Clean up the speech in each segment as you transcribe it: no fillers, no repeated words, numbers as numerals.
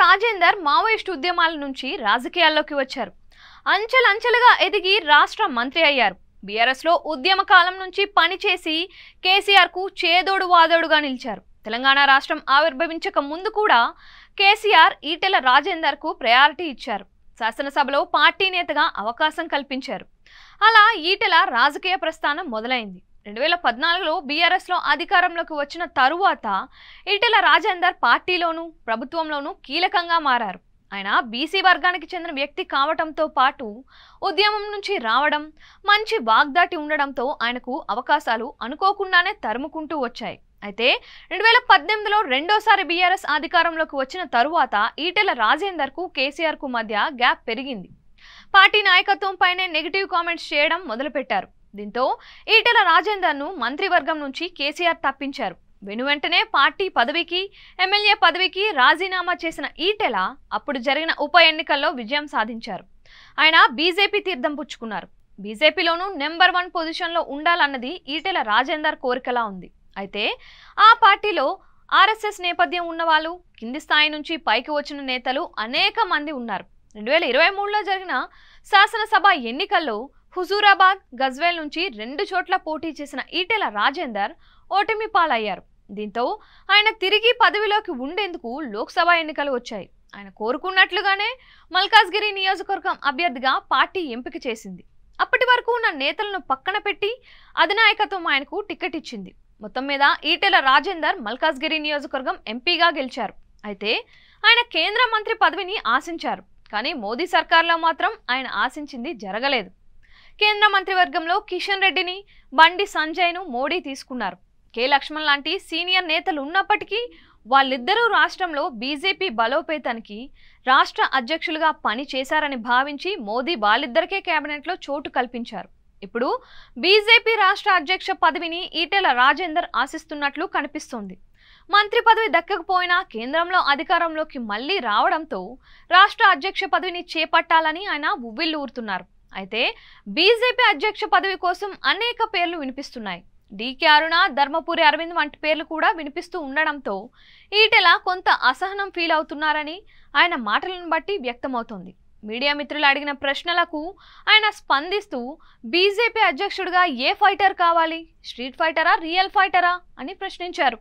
Rajender Maoist ఉద్యమాల నుంచి రాజకీయాల్లోకి వచ్చారు. అంచెలంచెలుగా ఎదిగి రాష్ట్ర మంత్రి అయ్యారు. బీఆర్ఎస్ లో ఉద్యమ కాలం నుంచి పనిచేసి కేసీఆర్ కు చేదోడు వాదోడుగా నిలిచారు. తెలంగాణ రాష్ట్రం ఆవిర్భవించక ముందు కూడా కేసీఆర్ ఈటెల రాజేందర్ కు ప్రయారిటీ ఇచ్చారు. శాసనసభలో పార్టీ నేతగా అవకాశం కల్పించారు. అలా ఈటెల రాజకీయ ప్రస్థానం మొదలైంది. 2014లో బీఆర్ఎస్ లో అధికారంలోకి వచ్చిన తరువాత ఈటెల రాజేందర్ పార్టీలోనూ ప్రభుత్వంలోనూ కీలకంగా మారారు. ఆయన బీసీ వర్గానికి చెందిన వ్యక్తి కావడంతో పాటు ఉద్యమం నుంచి రావడం, మంచి వాగ్దాటి ఉండడంతో ఆయనకు అవకాశాలు అనుకోకుండానే తరుముకుంటూ వచ్చాయి. అయితే 2018లో రెండోసారి బీఆర్ఎస్ అధికారంలోకి వచ్చిన తరువాత ఈటెల రాజేందర్ కు కేసీఆర్ కు మధ్య గ్యాప్ పెరిగింది. పార్టీ నాయకత్వం పైనే నెగిటివ్ కామెంట్స్ చేయడం మొదలుపెట్టారు. దీంతో ఈటెల రాజేందర్ ను మంత్రివర్గం నుంచి కేసీఆర్ తప్పించారు. వెనువెంటనే పార్టీ పదవికి, ఎమ్మెల్యే పదవికి రాజీనామా చేసిన ఈటెల అప్పుడు జరిగిన ఉప ఎన్నికల్లో విజయం సాధించారు. ఆయన బీజేపీ తీర్థం పుచ్చుకున్నారు. బీజేపీలోనూ నెంబర్ 1 పొజిషన్లో ఉండాలన్నది ఈటెల రాజేందర్ కోరికలా ఉంది. అయితే ఆ పార్టీలో ఆర్ఎస్ఎస్ నేపథ్యం ఉన్నవాళ్ళు, కింది స్థాయి నుంచి పైకి వచ్చిన నేతలు అనేక మంది ఉన్నారు. 2023లో జరిగిన శాసనసభ ఎన్నికల్లో హుజూరాబాద్, గజ్వేల్ నుంచి 2 చోట్ల పోటీ చేసిన ఈటెల రాజేందర్ ఓటమి పాలయ్యారు. దీంతో ఆయన తిరిగి పదవిలోకి ఉండేందుకు లోక్సభ ఎన్నికలు వచ్చాయి. ఆయన కోరుకున్నట్లుగానే మల్కాజ్గిరి నియోజకవర్గం అభ్యర్థిగా పార్టీ ఎంపిక చేసింది. అప్పటి వరకు ఉన్న నేతలను పక్కన పెట్టి అధినాయకత్వం ఆయనకు టికెట్ ఇచ్చింది. మొత్తం మీద ఈటెల రాజేందర్ మల్కాజ్గిరి నియోజకవర్గం ఎంపీగా గెలిచారు. అయితే ఆయన కేంద్ర మంత్రి పదవిని ఆశించారు. కానీ మోదీ సర్కార్లో మాత్రం ఆయన ఆశించింది జరగలేదు. కేంద్ర మంత్రివర్గంలో కిషన్ రెడ్డిని, బండి సంజయ్ను మోడీ తీసుకున్నారు. కె లక్ష్మణ్ లాంటి సీనియర్ నేతలు ఉన్నప్పటికీ వాళ్ళిద్దరూ రాష్ట్రంలో బీజేపీ బలోపేతానికి రాష్ట్ర అధ్యక్షులుగా పని చేశారని భావించి మోదీ వాళ్ళిద్దరికే కేబినెట్లో చోటు కల్పించారు. ఇప్పుడు బీజేపీ రాష్ట్ర అధ్యక్ష పదవిని ఈటెల రాజేందర్ ఆశిస్తున్నట్లు కనిపిస్తోంది. మంత్రి పదవి దక్కకపోయినా కేంద్రంలో అధికారంలోకి మళ్లీ రావడంతో రాష్ట్ర అధ్యక్ష పదవిని చేపట్టాలని ఆయన ఉవ్విళ్లూరుతున్నారు. అయితే బీజేపీ అధ్యక్ష పదవి కోసం అనేక పేర్లు వినిపిస్తున్నాయి. డీకే అరుణ, ధర్మపురి అరవింద్ వంటి పేర్లు కూడా వినిపిస్తూ ఉండడంతో ఈటెల కొంత అసహనం ఫీల్ అవుతున్నారని ఆయన మాటలను బట్టి వ్యక్తమవుతోంది. మీడియా మిత్రులు అడిగిన ప్రశ్నలకు ఆయన స్పందిస్తూ బీజేపీ అధ్యక్షుడిగా ఏ ఫైటర్ కావాలి, స్ట్రీట్ ఫైటరా, రియల్ ఫైటరా అని ప్రశ్నించారు.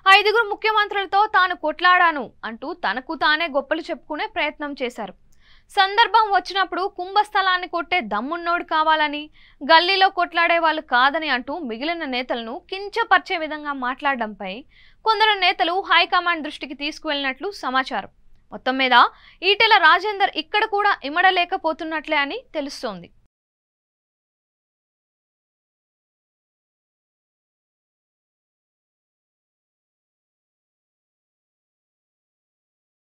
5 ముఖ్యమంత్రులతో తాను కొట్లాడాను అంటూ తనకు తానే గొప్పలు చెప్పుకునే ప్రయత్నం చేశారు. సందర్భం వచ్చినప్పుడు కుంభస్థలాన్ని కొట్టే దమ్మున్నోడు కావాలని, గల్లీలో కొట్లాడే వాళ్ళు కాదని అంటూ మిగిలిన నేతలను కించపరిచే విధంగా మాట్లాడడంపై కొందరు నేతలు హైకమాండ్ దృష్టికి తీసుకువెళ్లినట్లు సమాచారం. మొత్తం మీద ఈటెల రాజేందర్ ఇక్కడ కూడా ఇమడలేకపోతున్నట్లే అని తెలుస్తోంది.